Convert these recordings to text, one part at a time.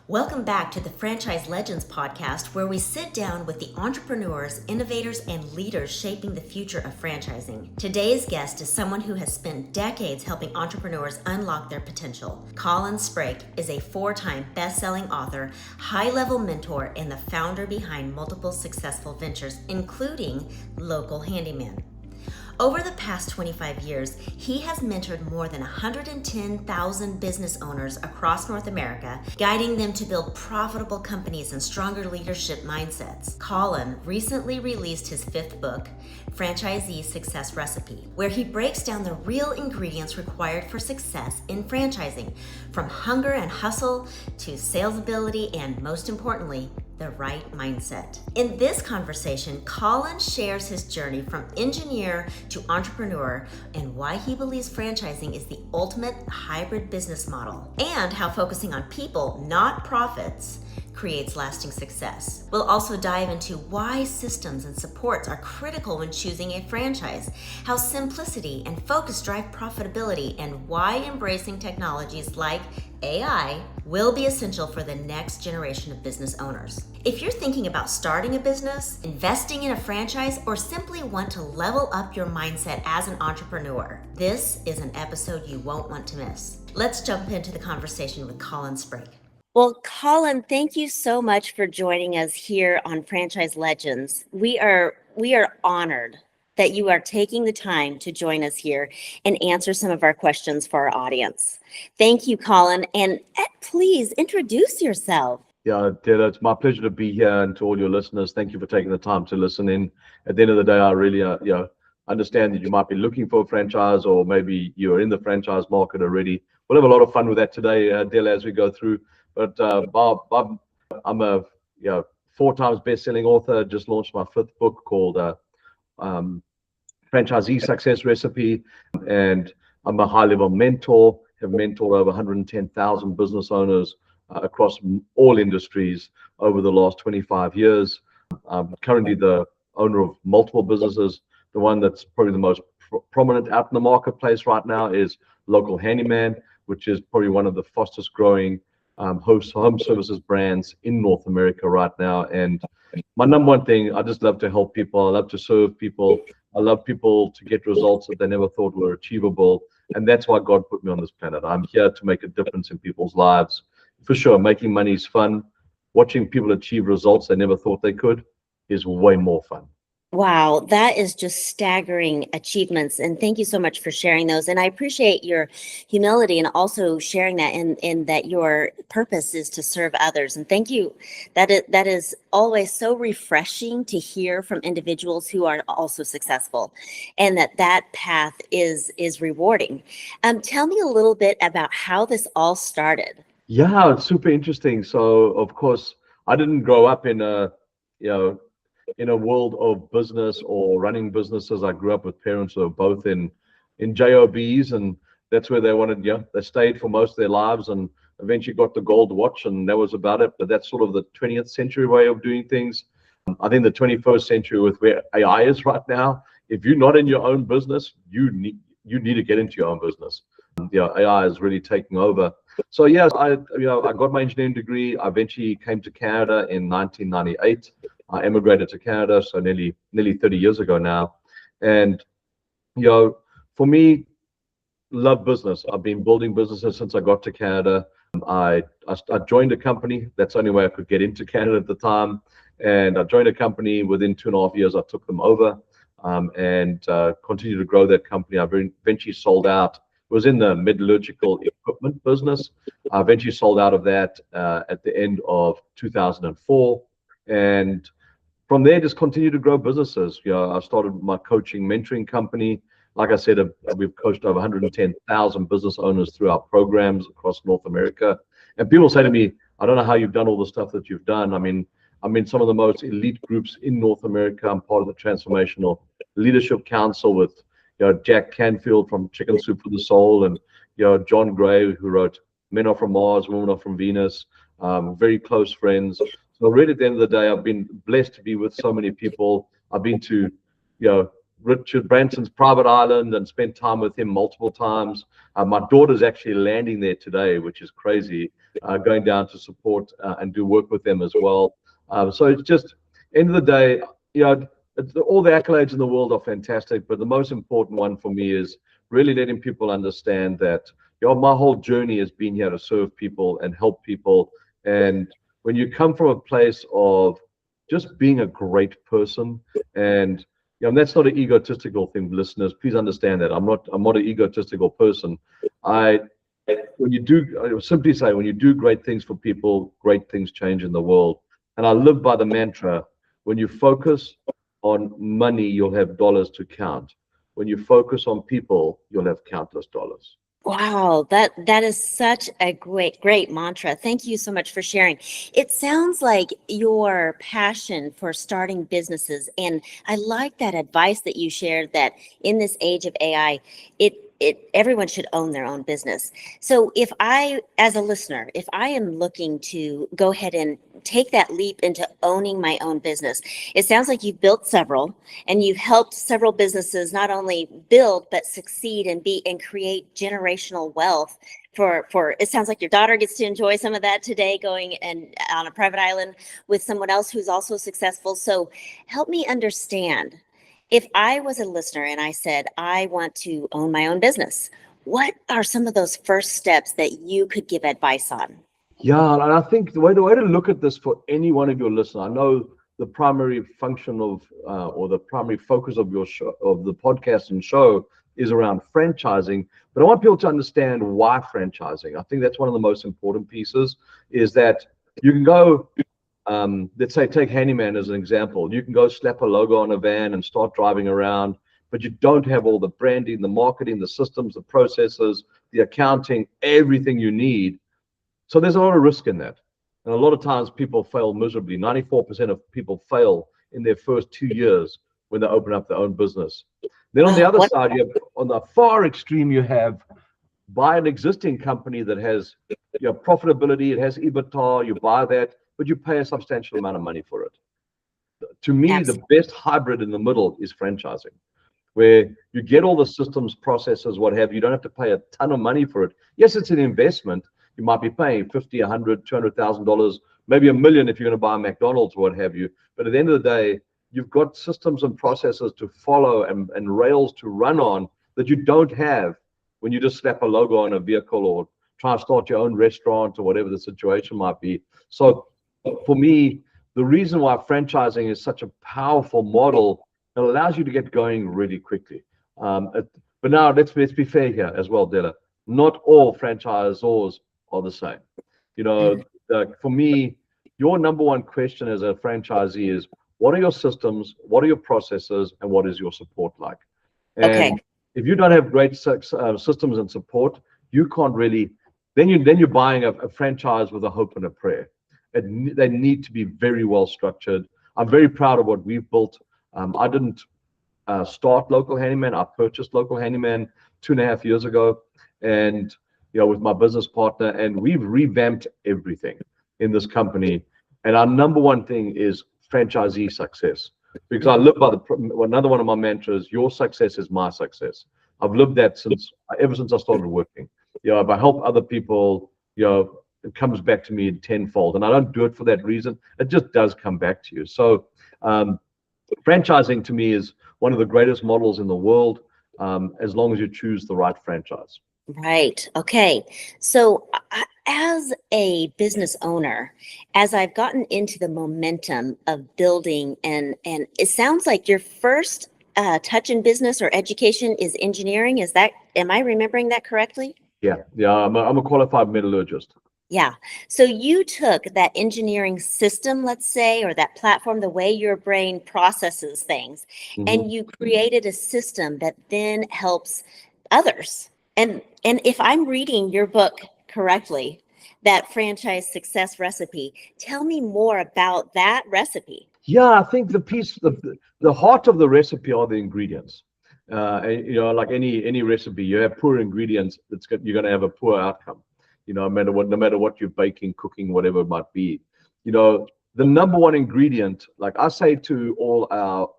Welcome back to the Franchise Legends podcast, where we sit down with the entrepreneurs, innovators, and leaders shaping the future of franchising. Today's guest is someone who has spent decades helping entrepreneurs unlock their potential. Colin Sprake is a 4-time best-selling author, high-level mentor, and the founder behind multiple successful ventures, including Local Handyman. Over the past 25 years, he has mentored more than 110,000 business owners across North America, guiding them to build profitable companies and stronger leadership mindsets. Colin recently released his 5th book, Franchisee Success Recipe, where he breaks down the real ingredients required for success in franchising, from hunger and hustle to sales ability and, most importantly, the right mindset. In this conversation, Colin shares his journey from engineer to entrepreneur and why he believes franchising is the ultimate hybrid business model, and how focusing on people, not profits, creates lasting success. We'll also dive into why systems and supports are critical when choosing a franchise, how simplicity and focus drive profitability, and why embracing technologies like AI will be essential for the next generation of business owners. If you're thinking about starting a business, investing in a franchise, or simply want to level up your mindset as an entrepreneur, this is an episode you won't want to miss. Let's jump into the conversation with Colin Sprake. Well, Colin, thank you so much for joining us here on Franchise Legends. We are honored that you are taking the time to join us here and answer some of our questions for our audience. Thank you, Colin, and please introduce yourself. Yeah, Taylor, it's my pleasure to be here, and to all your listeners, thank you for taking the time to listen in. At the end of the day, I really understand that you might be looking for a franchise, or maybe you're in the franchise market already. We'll have a lot of fun with that today, Taylor, as we go through. But Bob, I'm a 4 times best-selling author. Just launched my 5th book called Franchisee Success Recipe, and I'm a high-level mentor. Have mentored over 110,000 business owners across all industries over the last 25 years. I'm currently the owner of multiple businesses. The one that's probably the most prominent out in the marketplace right now is Local Handyman, which is probably one of the fastest growing home services brands in North America right now. And my number one thing, I just love to help people. I love to serve people. I love people to get results that they never thought were achievable. And that's why God put me on this planet. I'm here to make a difference in people's lives. For sure, making money is fun. Watching people achieve results they never thought they could is way more fun. Wow, that is just staggering achievements. And thank you so much for sharing those. And I appreciate your humility and also sharing that in that your purpose is to serve others. And thank you. That is always so refreshing to hear from individuals who are also successful, and that path is rewarding. Tell me a little bit about how this all started. Yeah, it's super interesting. So, of course, I didn't grow up in a world of business or running businesses. I grew up with parents who were both in jobs, and that's where they wanted. They stayed for most of their lives, and eventually got the gold watch, and that was about it. But that's sort of the 20th century way of doing things. I think the 21st century, with where AI is right now, if you're not in your own business, you need to get into your own business. AI is really taking over. So yes, I got my engineering degree. I eventually came to Canada in 1998. I emigrated to Canada, so nearly 30 years ago now. And for me, love business. I've been building businesses since I got to Canada. I joined a company. That's the only way I could get into Canada at the time. And I joined a company. Within 2.5 years, I took them over, and continued to grow that company. I eventually sold out. It was in the metallurgical equipment business. I eventually sold out of that at the end of 2004. And from there, just continued to grow businesses. I started my coaching, mentoring company. Like I said, we've coached over 110,000 business owners through our programs across North America. And people say to me, I don't know how you've done all the stuff that you've done. I mean, some of the most elite groups in North America. I'm part of the Transformational Leadership Council with Jack Canfield from Chicken Soup for the Soul, and John Gray, who wrote Men Are From Mars, Women Are From Venus. Very close friends. So really, at the end of the day, I've been blessed to be with so many people. I've been to Richard Branson's private island and spent time with him multiple times. My daughter's actually landing there today, which is crazy, going down to support and do work with them as well. So it's just, end of the day, you know, all the accolades in the world are fantastic, but the most important one for me is really letting people understand that, you know, my whole journey has been here to serve people and help people. And when you come from a place of just being a great person, and you know, and that's not an egotistical thing, listeners. Please understand that I'm not an egotistical person. When you do, I would simply say, when you do great things for people, great things change in the world. And I live by the mantra: when you focus on money, you'll have dollars to count. When you focus on people, you'll have countless dollars. Wow, that is such a great mantra. Thank you so much for sharing. It sounds like your passion for starting businesses, and I like that advice that you shared, that in this age of AI, it everyone should own their own business. So if I, as a listener, if I am looking to go ahead and take that leap into owning my own business, it sounds like you've built several, and you've helped several businesses not only build but succeed and create generational wealth for it sounds like your daughter gets to enjoy some of that today, going and on a private island with someone else who's also successful. So help me understand, if I was a listener and I said I want to own my own business, what are some of those first steps that you could give advice on? Yeah, and I think the way to look at this for any one of your listeners, I know the primary function of or the primary focus of your show, of the podcast and show, is around franchising, but I want people to understand why franchising. I think that's one of the most important pieces, is that you can go, let's say, take Handyman as an example. You can go slap a logo on a van and start driving around, but you don't have all the branding, the marketing, the systems, the processes, the accounting, everything you need. So there's a lot of risk in that. And a lot of times people fail miserably. 94% of people fail in their first 2 years when they open up their own business. Then on the other side, you have, on the far extreme, you have buy an existing company that has, you know, profitability, it has EBITDA, you buy that, but you pay a substantial amount of money for it. To me, the best hybrid in the middle is franchising, where you get all the systems, processes, what have you. You don't have to pay a ton of money for it. Yes, it's an investment. You might be paying $50, $100, $200,000, maybe $1 million if you're going to buy a McDonald's, what have you. But at the end of the day, you've got systems and processes to follow and rails to run on that you don't have when you just slap a logo on a vehicle or try to start your own restaurant or whatever the situation might be. So for me, the reason why franchising is such a powerful model, it allows you to get going really quickly. But now let's be fair here as well, Della. Not all franchisors are the same. You know, for me, your number one question as a franchisee is, what are your systems, what are your processes, and what is your support like? And if you don't have great systems and support, you can't really, then you're buying a franchise with a hope and a prayer. They need to be very well structured. I'm very proud of what we've built. I didn't start Local Handyman. I purchased Local Handyman 2.5 years ago, and you know, with my business partner, and we've revamped everything in this company. And our number one thing is franchisee success, because I live by another one of my mantras: your success is my success. I've lived that ever since I started working. You know, if I help other people, you know, it comes back to me tenfold, and I don't do it for that reason. It just does come back to you. So franchising to me is one of the greatest models in the world, as long as you choose the right franchise. Right. Okay. So, as a business owner, as I've gotten into the momentum of building, and it sounds like your first touch in business or education is engineering. Am I remembering that correctly? Yeah. I'm a qualified metallurgist. Yeah. So you took that engineering system, let's say, or that platform, the way your brain processes things, and you created a system that then helps others. And if I'm reading your book correctly, that franchise success recipe, tell me more about that recipe. Yeah, I think the heart of the recipe are the ingredients. And, you know, like any recipe, you have poor ingredients, you're going to have a poor outcome. You know, no matter what you're baking, cooking, whatever it might be. You know, the number one ingredient, like I say to all our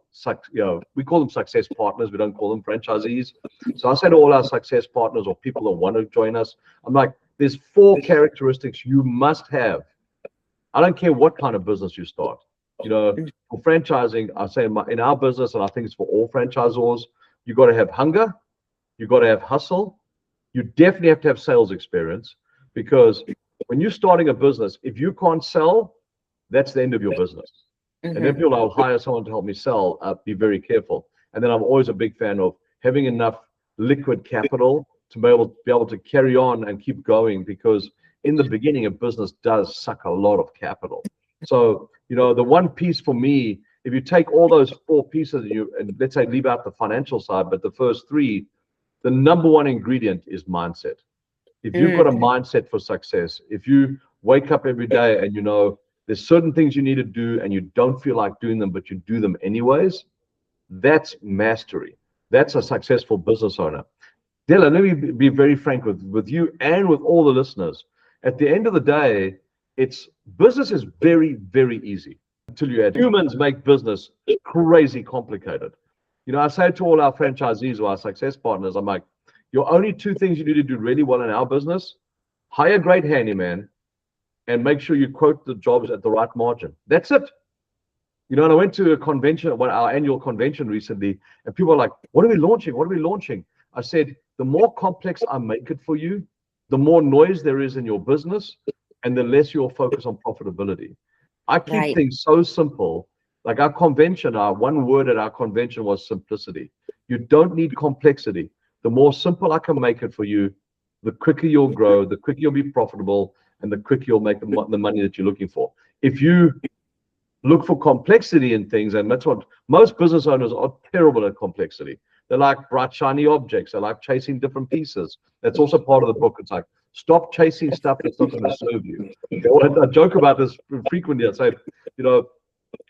we call them success partners. We don't call them franchisees. So I say to all our success partners or people that want to join us, I'm like, there's 4 characteristics you must have. I don't care what kind of business you start. For franchising, I say in our business, and I think it's for all franchisors, you got to have hunger, you got to have hustle, you definitely have to have sales experience, because when you're starting a business, if you can't sell, that's the end of your business. And then people, I'll hire someone to help me sell. Be very careful. And then I'm always a big fan of having enough liquid capital to be able to carry on and keep going, because in the beginning, a business does suck a lot of capital. So, the one piece for me, if you take all those 4 pieces and let's say leave out the financial side, but the first 3, the number one ingredient is mindset. If you've got a mindset for success, if you wake up every day and there's certain things you need to do and you don't feel like doing them, but you do them anyways, that's mastery. That's a successful business owner. Della, let me be very frank with you and with all the listeners. At the end of the day, business is very, very easy until you add humans make business crazy complicated. I say to all our franchisees or our success partners, I'm like, your only 2 things you need to do really well in our business: hire a great handyman and make sure you quote the jobs at the right margin. That's it. And I went to a convention, our annual convention recently, and people are like, what are we launching? What are we launching? I said, the more complex I make it for you, the more noise there is in your business, and the less you'll focus on profitability. I keep things so simple. Like our convention, our one word at our convention was simplicity. You don't need complexity. The more simple I can make it for you, the quicker you'll grow, the quicker you'll be profitable, and the quicker you'll make the money that you're looking for. If you look for complexity in things, and that's what most business owners are terrible at, complexity. They like bright, shiny objects. They like chasing different pieces. That's also part of the book. It's like, stop chasing stuff that's not going to serve you. I joke about this frequently. I say,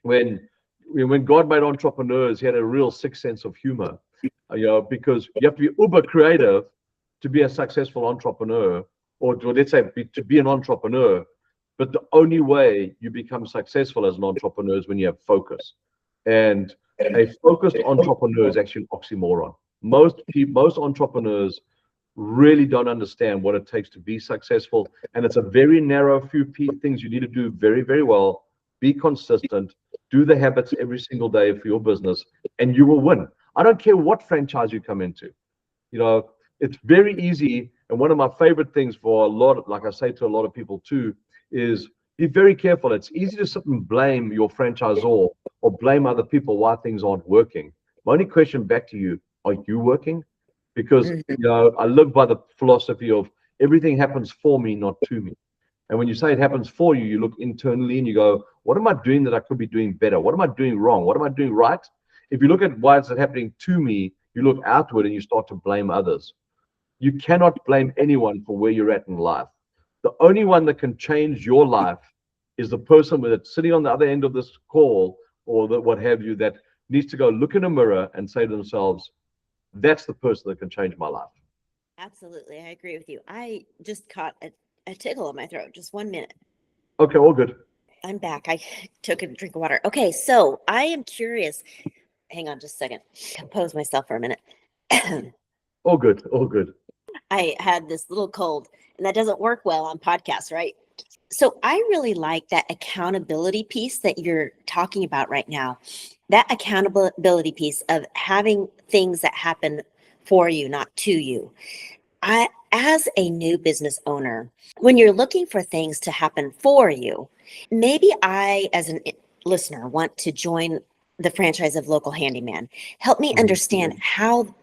when God made entrepreneurs, he had a real 6th sense of humor, because you have to be uber creative to be a successful entrepreneur, or let's say to be an entrepreneur. But the only way you become successful as an entrepreneur is when you have focus. And a focused entrepreneur is actually an oxymoron. Most entrepreneurs really don't understand what it takes to be successful. And it's a very narrow few things you need to do very, very well. Be consistent, do the habits every single day for your business, and you will win. I don't care what franchise you come into. It's very easy. And one of my favorite things for like I say to a lot of people too, is be very careful. It's easy to sit and blame your franchisor or blame other people why things aren't working. My only question back to you, are you working? Because I live by the philosophy of everything happens for me, not to me. And when you say it happens for you, you look internally and you go, what am I doing that I could be doing better? What am I doing wrong? What am I doing right? If you look at why is it happening to me, you look outward and you start to blame others. You cannot blame anyone for where you're at in life. The only one that can change your life is the person that's sitting on the other end of this call or what have you, that needs to go look in a mirror and say to themselves, that's the person that can change my life. Absolutely. I agree with you. I just caught a tickle in my throat. Just 1 minute. Okay, all good. I'm back. I took a drink of water. Okay, so I am curious. Hang on just a second. Compose myself for a minute. All good, all good. I had this little cold, and that doesn't work well on podcasts, right? So I really like that accountability piece that you're talking about right now. That accountability piece of having things that happen for you, not to you. As a new business owner, when you're looking for things to happen for you, maybe I, as a listener, want to join the franchise of Local Handyman. Help me understand how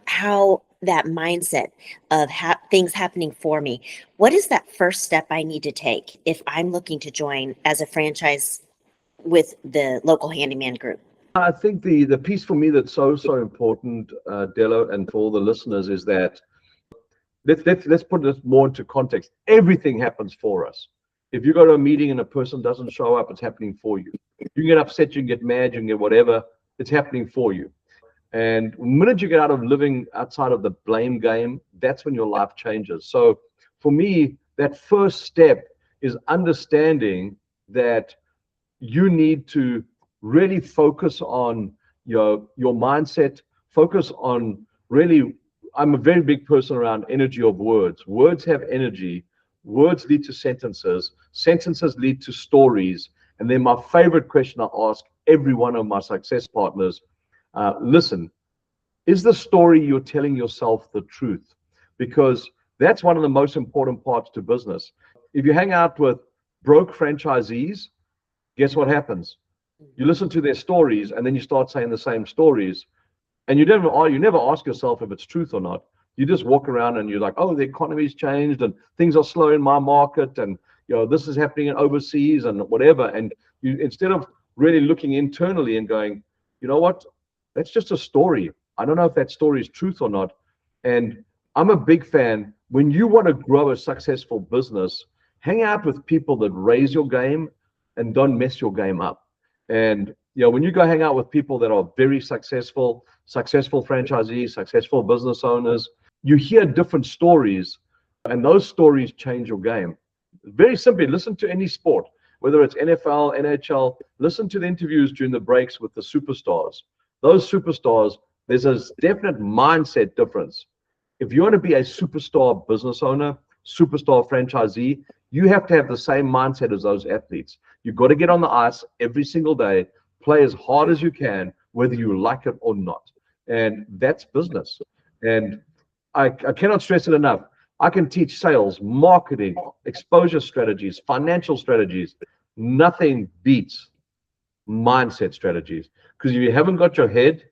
that mindset of things happening for me. What is that first step I need to take if I'm looking to join as a franchise with the Local Handyman group? I think the piece for me that's so important, Della, and for all the listeners, is that let's put this more into context. Everything happens for us. If you go to a meeting and a person doesn't show up, it's happening for you. You can get upset, you can get mad, you can get whatever. It's happening for you. And the minute you get out of living outside of the blame game, that's when your life changes. So for me, that first step is understanding that you need to really focus on your mindset, focus on really, I'm a very big person around energy of words. Words have energy. Words lead to sentences. Sentences lead to stories. And then my favorite question I ask every one of my success partners, listen, is the story you're telling yourself the truth? Because that's one of the most important parts to business. If you hang out with broke franchisees, guess what happens? You listen to their stories and then you start saying the same stories. And you never ask yourself if it's truth or not. You just walk around and you're like, oh, the economy's changed and things are slow in my market, and this is happening in overseas and whatever. And you, instead of really looking internally and going, you know what, that's just a story. I don't know if that story is truth or not. And I'm a big fan. When you want to grow a successful business, hang out with people that raise your game and don't mess your game up. And when you go hang out with people that are very successful franchisees, successful business owners, you hear different stories, and those stories change your game. Very simply, listen to any sport, whether it's NFL, NHL, listen to the interviews during the breaks with the superstars. Those superstars, there's a definite mindset difference. If you want to be a superstar business owner, superstar franchisee, you have to have the same mindset as those athletes. You've got to get on the ice every single day, play as hard as you can, whether you like it or not. And that's business. And I cannot stress it enough. I can teach sales, marketing, exposure strategies, financial strategies. Nothing beats mindset strategies. Because if you haven't got your head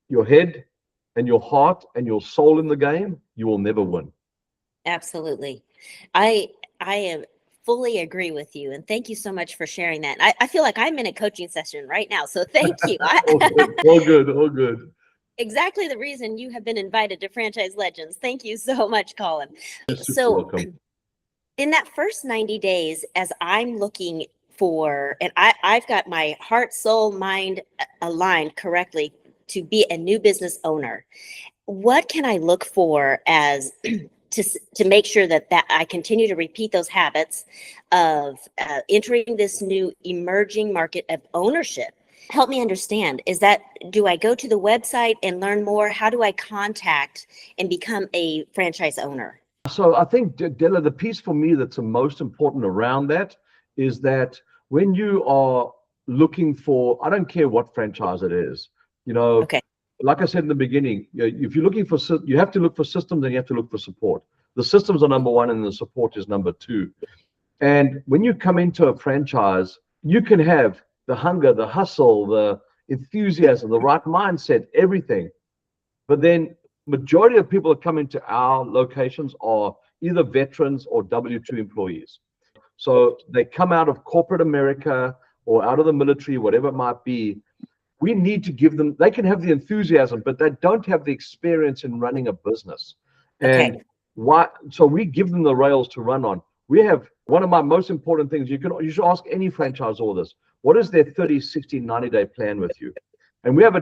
and your heart and your soul in the game, you will never win. Absolutely. I am fully agree with you. And thank you so much for sharing that. I feel like I'm in a coaching session right now. So thank you. All good, all good. Exactly the reason you have been invited to Franchise Legends. Thank you so much, Colin. You're super So welcome. in that first 90 days, as I'm looking for, and I've got my heart, soul, mind aligned correctly to be a new business owner, what can I look for as to make sure that I continue to repeat those habits of entering this new emerging market of ownership? Help me understand. Do I go to the website and learn more? How do I contact and become a franchise owner? So I think, Della, the piece for me that's the most important around that is that when you are looking for, I don't care what franchise it is, Okay. like I said in the beginning, if you're looking for, you have to look for systems and you have to look for support. The systems are number one and the support is number two. And when you come into a franchise, you can have the hunger, the hustle, the enthusiasm, the right mindset, everything. But then majority of people that come into our locations are either veterans or W-2 employees. So they come out of corporate America or out of the military, whatever it might be. We need to give them, they can have the enthusiasm, but they don't have the experience in running a business. Okay. And so we give them the rails to run on. We have one of my most important things, you should ask any franchisor this. What is their 30, 60, 90-day plan with you? And we have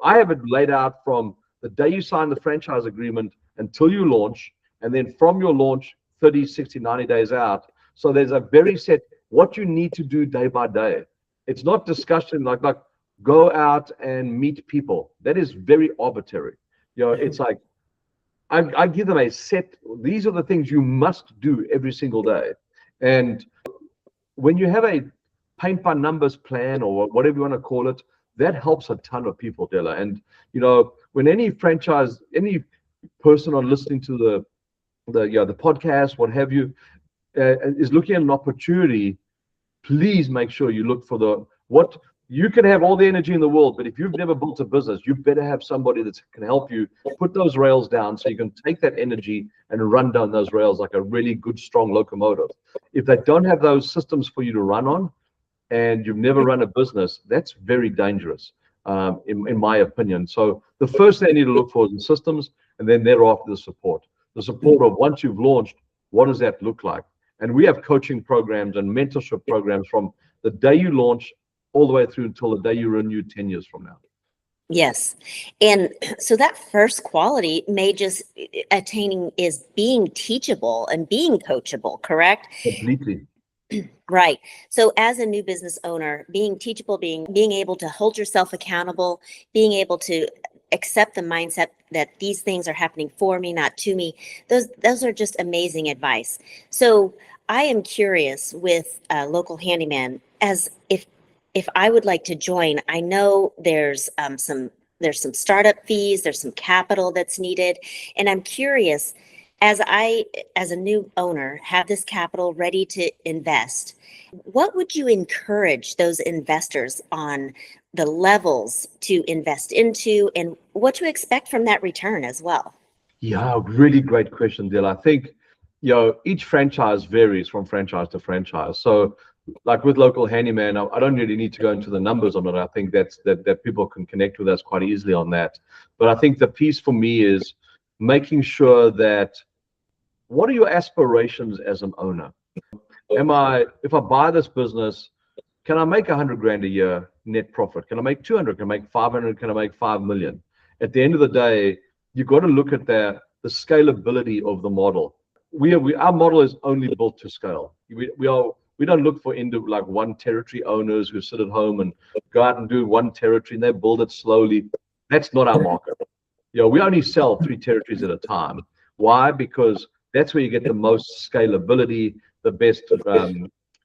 I have it laid out from the day you sign the franchise agreement until you launch, and then from your launch, 30, 60, 90 days out. So there's a very set what you need to do day by day. It's not discussion like go out and meet people. That is very arbitrary. It's like I give them a set. These are the things you must do every single day. And when you have a paint by numbers plan or whatever you want to call it, that helps a ton of people, Della. And when any person on listening to the podcast, what have you, is looking at an opportunity, please make sure you look for what you can have all the energy in the world, but if you've never built a business, you better have somebody that can help you put those rails down so you can take that energy and run down those rails like a really good, strong locomotive. If they don't have those systems for you to run on and you've never run a business, that's very dangerous, in my opinion. So the first thing they need to look for is the systems, and then thereafter the support. The support of once you've launched, what does that look like? And we have coaching programs and mentorship programs from the day you launch all the way through until the day you renew 10 years from now. Yes. And so that first quality may just attaining is being teachable and being coachable, correct? Completely. Right. So as a new business owner, being teachable, being able to hold yourself accountable, being able to accept the mindset that these things are happening for me, not to me, those are just amazing advice. So I am curious with local handyman, as if I would like to join. I know there's some startup fees, there's some capital that's needed, and I'm curious, as I, as a new owner, have this capital ready to invest, what would you encourage those investors on the levels to invest into and what to expect from that return as well? Yeah, really great question, Dale. I think, each franchise varies from franchise to franchise. So, like with local handyman, I don't really need to go into the numbers on it. I think that people can connect with us quite easily on that. But I think the piece for me is making sure that what are your aspirations as an owner? If I buy this business, can I make 100 grand a year net profit? Can I make 200? Can I make 500? Can I make 5 million? At the end of the day, you've got to look at the scalability of the model. Our model is only built to scale. We don't look for like one territory owners who sit at home and go out and do one territory and they build it slowly. That's not our market. We only sell 3 territories at a time. Why? Because that's where you get the most scalability, the best,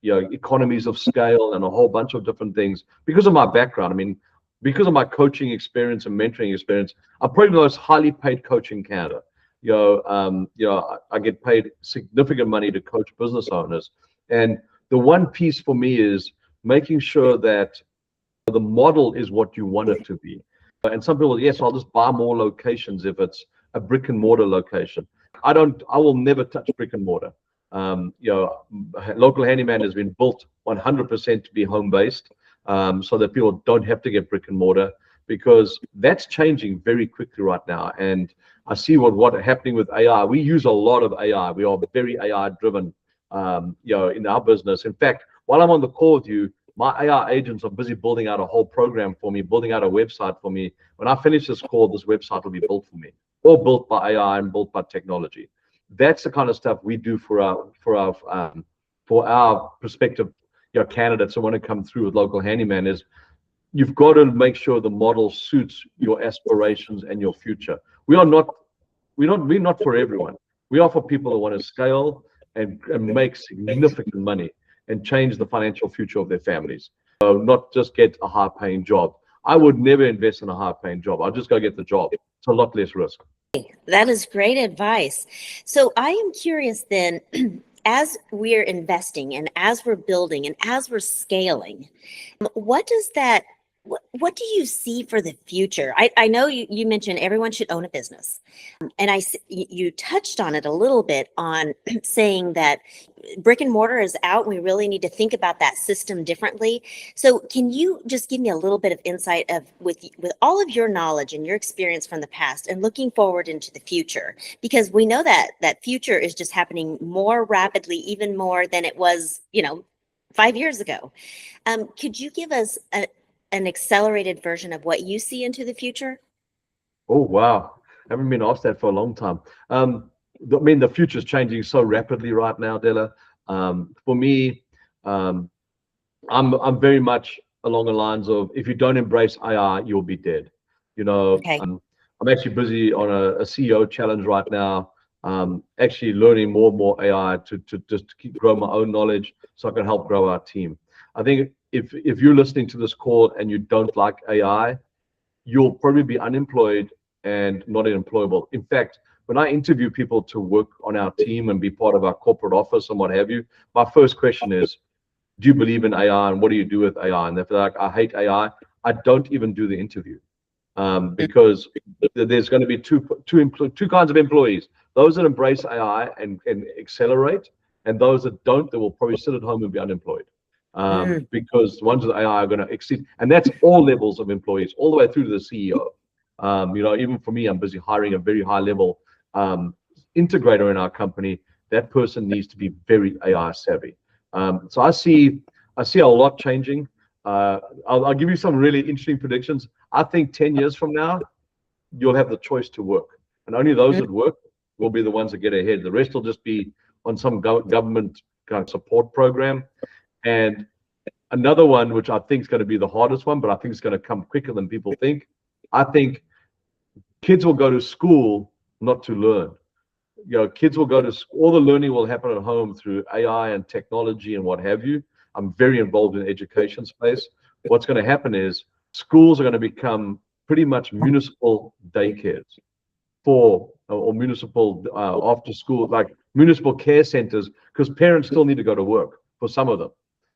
economies of scale, and a whole bunch of different things. Because of my background, I mean, because of my coaching experience and mentoring experience, I'm probably the most highly paid coach in Canada. I get paid significant money to coach business owners, and the one piece for me is making sure that the model is what you want it to be. And some people, yes, I'll just buy more locations if it's a brick and mortar location. I will never touch brick and mortar. Local handyman has been built 100% to be home based, so that people don't have to get brick and mortar, because that's changing very quickly right now. And I see what happening with AI. We use a lot of AI. We are very AI driven, in our business. In fact, while I'm on the call with you, my AI agents are busy building out a whole program for me, building out a website for me. When I finish this call, this website will be built for me, all built by AI and built by technology. That's the kind of stuff we do for our prospective candidates who want to come through with local handyman. Is you've got to make sure the model suits your aspirations and your future. We're not for everyone. We are for people who want to scale and make significant money and change the financial future of their families. So not just get a high-paying job. I would never invest in a high-paying job. I'll just go get the job. It's a lot less risk. That is great advice. So I am curious then, as we're investing and as we're building and as we're scaling, what does that what do you see for the future? I know you mentioned everyone should own a business. And you touched on it a little bit on saying that brick and mortar is out. And we really need to think about that system differently. So can you just give me a little bit of insight of with all of your knowledge and your experience from the past and looking forward into the future? Because we know that future is just happening more rapidly, even more than it was, 5 years ago. Could you give us an accelerated version of what you see into the future? Oh, wow. I haven't been asked that for a long time. The future is changing so rapidly right now, Della. For me, I'm very much along the lines of, if you don't embrace AI, you'll be dead. Okay. I'm actually busy on a CEO challenge right now, actually learning more and more AI to just keep grow my own knowledge so I can help grow our team. I think if you're listening to this call and you don't like AI, you'll probably be unemployed and not employable. In fact, when I interview people to work on our team and be part of our corporate office and what have you, my first question is, do you believe in AI and what do you do with AI? And if they're like, I hate AI, I don't even do the interview, because there's going to be two kinds of employees: those that embrace AI and accelerate, and those that don't, that will probably sit at home and be unemployed. Because the ones with AI are going to exceed, and that's all levels of employees, all the way through to the CEO. Even for me, I'm busy hiring a very high level integrator in our company. That person needs to be very AI savvy. So I see a lot changing. I'll give you some really interesting predictions. I think 10 years from now, you'll have the choice to work, and only those that work will be the ones that get ahead. The rest will just be on some government kind of support program. And another one, which I think is going to be the hardest one, but I think it's going to come quicker than people think. I think kids will go to school not to learn. Kids will go to school, all the learning will happen at home through AI and technology and what have you. I'm very involved in the education space. What's going to happen is schools are going to become pretty much municipal daycares or municipal after school, like municipal care centers, because parents still need to go to work for some of them.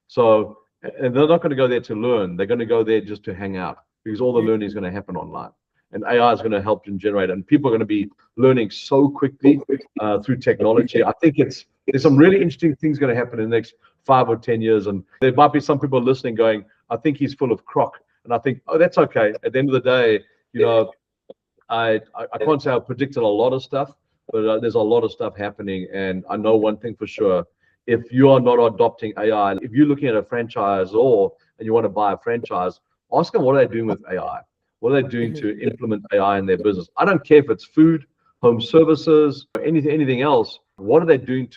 So, and they're not going to go there to learn. They're going to go there just to hang out, because all the learning is going to happen online. And AI is going to help them generate, and people are going to be learning so quickly through technology. I think there's some really interesting things going to happen in the next 5 or 10 years. And there might be some people listening going, I think he's full of crock. And I think, oh, that's okay. At the end of the day, I can't say I've predicted a lot of stuff, but there's a lot of stuff happening. And I know one thing for sure: if you are not adopting AI, if you're looking at a franchisor and you want to buy a franchise, ask them what are they doing with AI. What are they doing to implement AI in their business? I don't care if it's food, home services, or anything else. What are they doing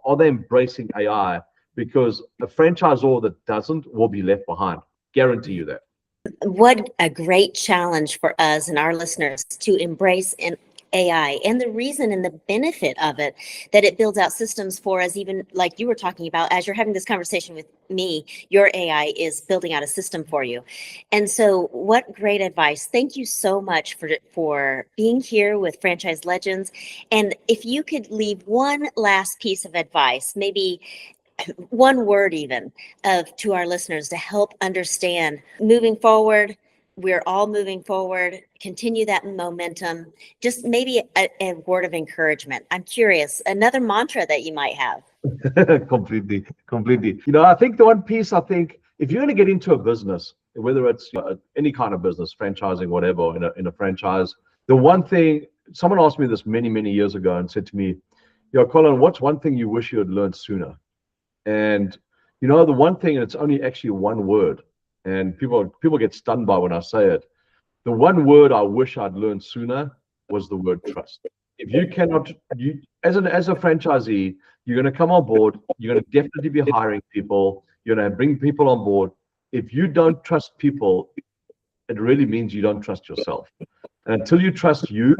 are they embracing AI? Because a franchisor that doesn't will be left behind. Guarantee you that. What a great challenge for us and our listeners to embrace an AI, and the reason and the benefit of it, that it builds out systems for us, even like you were talking about, as you're having this conversation with me, your AI is building out a system for you. And so what great advice. Thank you so much for being here with Franchise Legends. And if you could leave one last piece of advice, maybe one word even, to our listeners to help understand moving forward. We're all moving forward. Continue that momentum. Just maybe a word of encouragement. I'm curious, another mantra that you might have. Completely. I think the one piece, if you're going to get into a business, whether it's any kind of business, franchising, whatever, in a franchise, the one thing, someone asked me this many years ago and said to me, Colin, what's one thing you wish you had learned sooner? And the one thing, and it's only actually one word, and people get stunned by when I say it. The one word I wish I'd learned sooner was the word trust. If you cannot, as a franchisee, you're going to come on board. You're going to definitely be hiring people. You're going to bring people on board. If you don't trust people, it really means you don't trust yourself. And until you trust you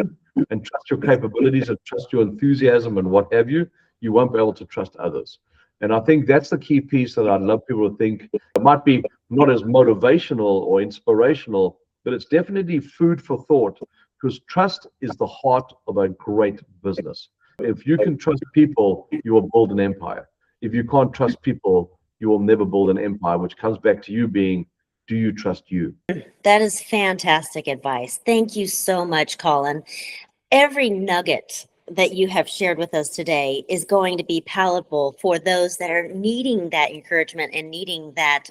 and trust your capabilities and trust your enthusiasm and what have you, you won't be able to trust others. And I think that's the key piece that I'd love people to think. It might be not as motivational or inspirational, but it's definitely food for thought, because trust is the heart of a great business. If you can trust people, you will build an empire. If you can't trust people, you will never build an empire, which comes back to you being, do you trust you? That is fantastic advice. Thank you so much, Colin. Every nugget that you have shared with us today is going to be palatable for those that are needing that encouragement and needing that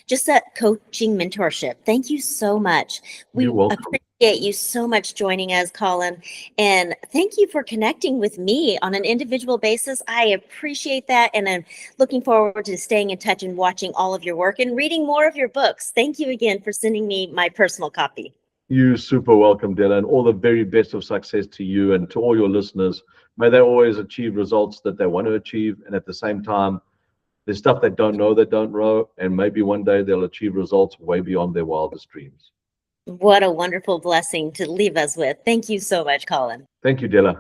just that coaching mentorship. Thank you so much. We appreciate you so much joining us, Colin, and thank you for connecting with me on an individual basis. I appreciate that, and I'm looking forward to staying in touch and watching all of your work and reading more of your books. Thank you again for sending me my personal copy. You're super welcome, Della, and all the very best of success to you and to all your listeners. May they always achieve results that they want to achieve, and at the same time, there's stuff they don't know, and maybe one day they'll achieve results way beyond their wildest dreams. What a wonderful blessing to leave us with. Thank you so much, Colin. Thank you, Della.